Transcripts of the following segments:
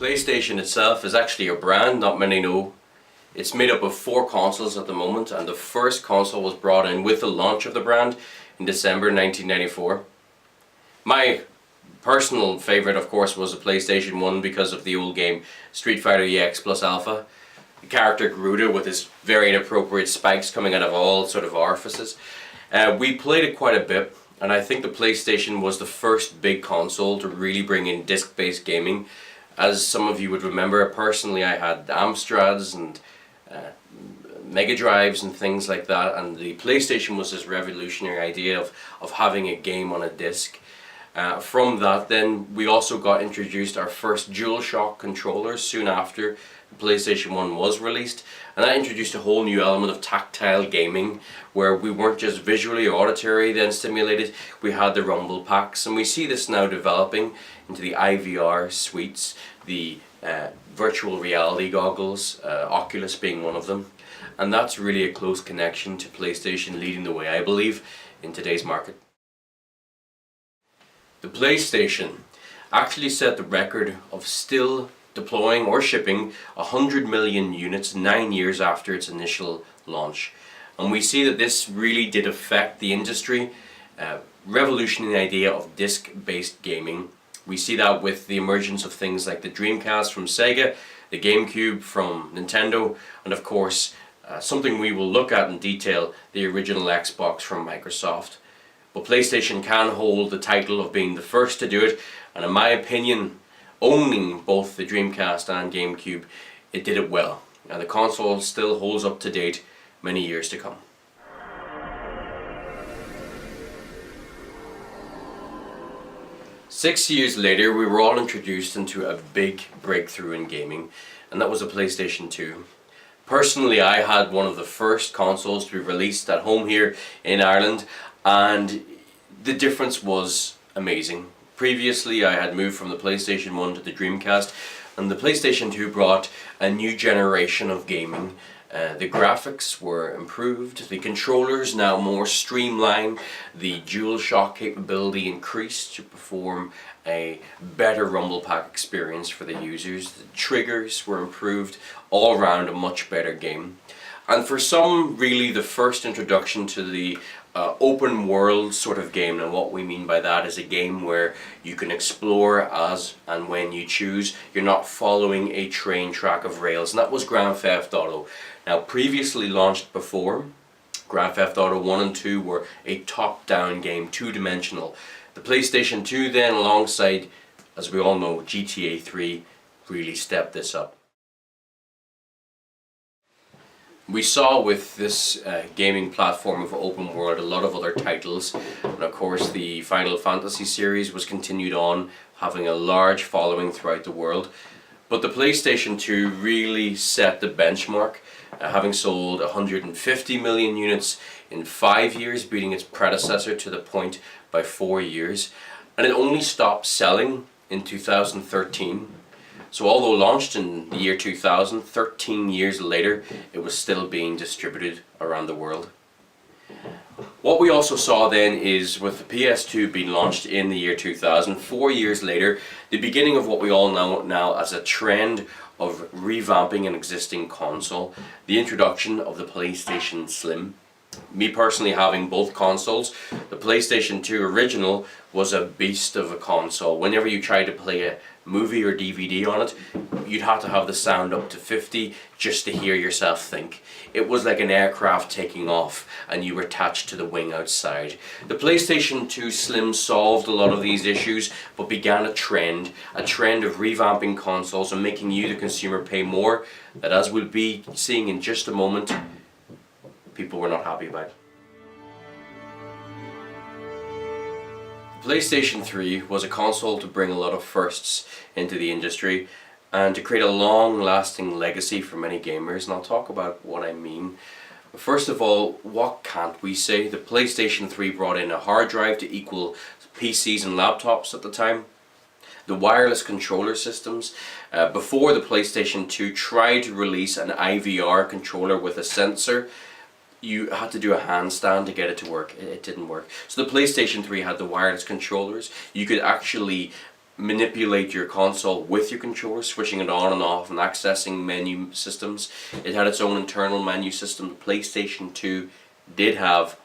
PlayStation itself is actually a brand not many know. It's made up of 4 consoles at the moment, and the first console was brought in with the launch of the brand in December 1994. My personal favourite, of course, was the PlayStation 1 because of the old game Street Fighter EX plus Alpha. The character Garuda with his very inappropriate spikes coming out of all sort of orifices. We played it quite a bit, and I think the PlayStation was the first big console to really bring in disc-based gaming. As some of you would remember, personally I had Amstrads and Mega Drives and things like that, and the PlayStation was this revolutionary idea of having a game on a disc. From that then we also got introduced our first DualShock controllers soon after the PlayStation 1 was released, and that introduced a whole new element of tactile gaming where we weren't just visually or auditory then stimulated, we had the rumble packs, and we see this now developing into the IVR suites, the virtual reality goggles, Oculus being one of them, and that's really a close connection to PlayStation leading the way, I believe, in today's market. The PlayStation actually set the record of still deploying or shipping 100 million units 9 years after its initial launch. And we see that this really did affect the industry, revolutioning the idea of disc-based gaming. We see that with the emergence of things like the Dreamcast from Sega, the GameCube from Nintendo, and of course something we will look at in detail, the original Xbox from Microsoft. But PlayStation can hold the title of being the first to do it, and in my opinion, owning both the Dreamcast and GameCube, it did it well, and the console still holds up to date many years to come. Six years later, we were all introduced into a big breakthrough in gaming, and that was the PlayStation 2. Personally, I had one of the first consoles to be released at home here in Ireland, and the difference was amazing. Previously, I had moved from the PlayStation 1 to the Dreamcast, and the PlayStation 2 brought a new generation of gaming. The graphics were improved, the controllers now more streamlined, the DualShock capability increased to perform a better rumble pack experience for the users. The triggers were improved, all around a much better game. And for some, really the first introduction to the open world sort of game, and what we mean by that is a game where you can explore as and when you choose. You're not following a train track of rails, and that was Grand Theft Auto. Now, previously launched before, Grand Theft Auto 1 and 2 were a top-down game, two-dimensional. The PlayStation 2 then, alongside, as we all know, GTA 3, really stepped this up. We saw with this gaming platform of open world a lot of other titles, and of course the Final Fantasy series was continued on, having a large following throughout the world. But the PlayStation 2 really set the benchmark, having sold 150 million units in 5 years, beating its predecessor to the point by 4 years, and it only stopped selling in 2013. So although launched in the year 2000, 13 years later, it was still being distributed around the world. What we also saw then is, with the PS2 being launched in the year 2000, 4 years later, the beginning of what we all know now as a trend of revamping an existing console, the introduction of the PlayStation Slim. Me personally, having both consoles, the PlayStation 2 original was a beast of a console. Whenever you tried to play a movie or DVD on it, you'd have to have the sound up to 50 just to hear yourself think. It was like an aircraft taking off and you were attached to the wing outside. The PlayStation 2 Slim solved a lot of these issues, but began a trend of revamping consoles and making you, the consumer, pay more, that, as we'll be seeing in just a moment, people were not happy about. The PlayStation 3 was a console to bring a lot of firsts into the industry and to create a long-lasting legacy for many gamers, and I'll talk about what I mean. First of all, what can't we say? The PlayStation 3 brought in a hard drive to equal PCs and laptops at the time. The wireless controller systems. Before, the PlayStation 2 tried to release an IVR controller with a sensor. You had to do a handstand to get it to work. It didn't work. So the PlayStation 3 had the wireless controllers. You could actually manipulate your console with your controller, switching it on and off and accessing menu systems. It had its own internal menu system. The PlayStation 2 did have,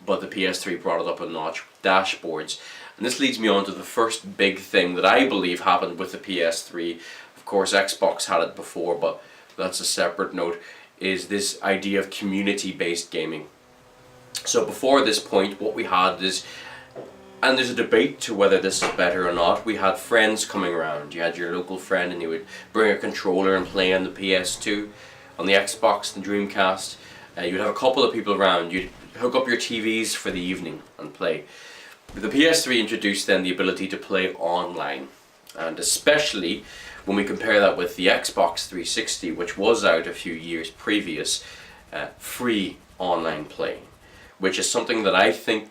but the PS3 brought it up a notch with dashboards. And this leads me on to the first big thing that I believe happened with the PS3. Of course, Xbox had it before, but that's a separate note, is this idea of community-based gaming. So before this point, what we had is, and there's a debate to whether this is better or not, we had friends coming around. You had your local friend and you would bring a controller and play on the PS2, on the Xbox, the Dreamcast. You'd have a couple of people around. You'd hook up your TVs for the evening and play. The PS3 introduced then the ability to play online, and especially when we compare that with the Xbox 360, which was out a few years previous, free online play, which is something that I think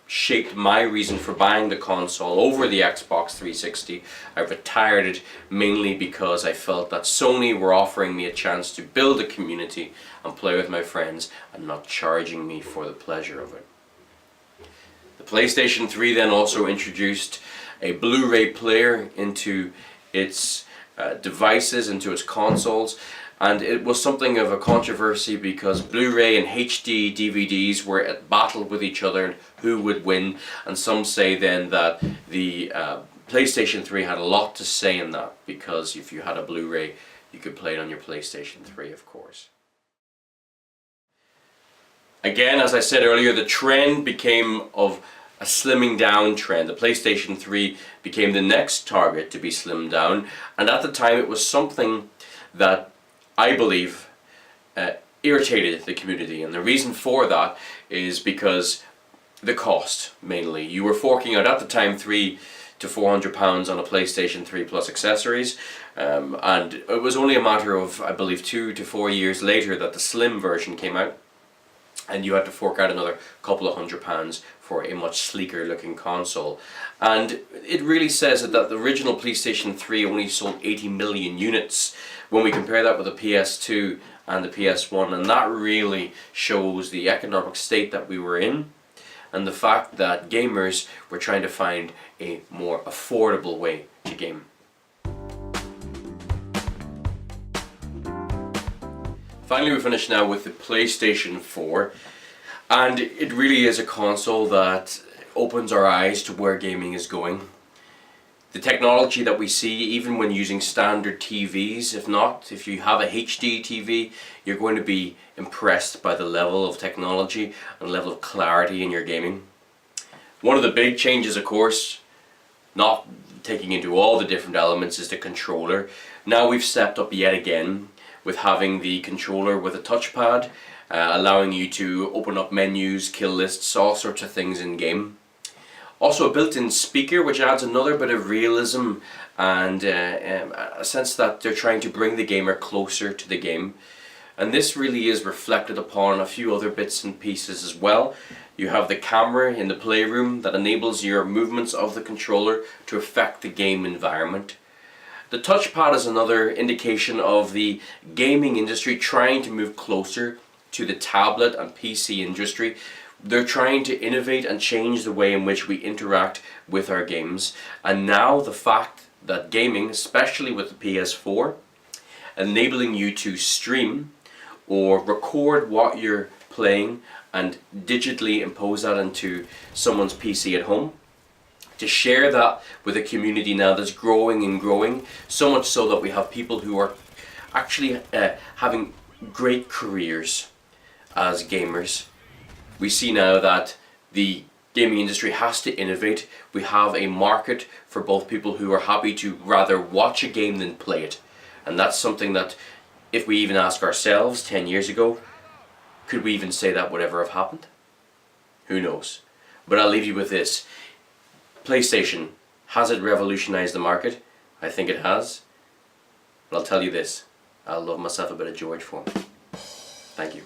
shaped my reason for buying the console over the Xbox 360. I retired it mainly because I felt that Sony were offering me a chance to build a community and play with my friends and not charging me for the pleasure of it. The PlayStation 3 then also introduced a Blu-ray player into its devices, into its consoles, and it was something of a controversy because Blu-ray and HD DVDs were at battle with each other and who would win, and some say then that the PlayStation 3 had a lot to say in that, because if you had a Blu-ray you could play it on your PlayStation 3, of course. Again, as I said earlier, the trend became of a slimming down trend. The PlayStation 3 became the next target to be slimmed down, and at the time it was something that I believe irritated the community, and the reason for that is because the cost, mainly. You were forking out at the time £300 to £400 on a PlayStation 3 plus accessories, and it was only a matter of, I believe, 2 to 4 years later that the slim version came out, and you had to fork out another couple of £100 for a much sleeker looking console. And it really says that the original PlayStation 3 only sold 80 million units when we compare that with the PS2 and the PS1, and that really shows the economic state that we were in and the fact that gamers were trying to find a more affordable way to game. Finally, we finish now with the PlayStation 4, and it really is a console that opens our eyes to where gaming is going. The technology that we see, even when using standard TVs, if you have a HD TV, you're going to be impressed by the level of technology and level of clarity in your gaming. One of the big changes, of course, not taking into all the different elements, is the controller. Now we've stepped up yet again with having the controller with a touchpad, allowing you to open up menus, kill lists, all sorts of things in game. Also a built-in speaker, which adds another bit of realism and a sense that they're trying to bring the gamer closer to the game. And this really is reflected upon a few other bits and pieces as well. You have the camera in the playroom that enables your movements of the controller to affect the game environment. The touchpad is another indication of the gaming industry trying to move closer to the tablet and PC industry. They're trying to innovate and change the way in which we interact with our games. And now the fact that gaming, especially with the PS4, enabling you to stream or record what you're playing and digitally impose that into someone's PC at home, to share that with a community now that's growing and growing, so much so that we have people who are actually having great careers as gamers. We see now that the gaming industry has to innovate. We have a market for both people who are happy to rather watch a game than play it. And that's something that, if we even ask ourselves 10 years ago, could we even say that would ever have happened? Who knows? But I'll leave you with this. PlayStation, has it revolutionized the market? I think it has. But I'll tell you this, I love myself a bit of George for me. Thank you.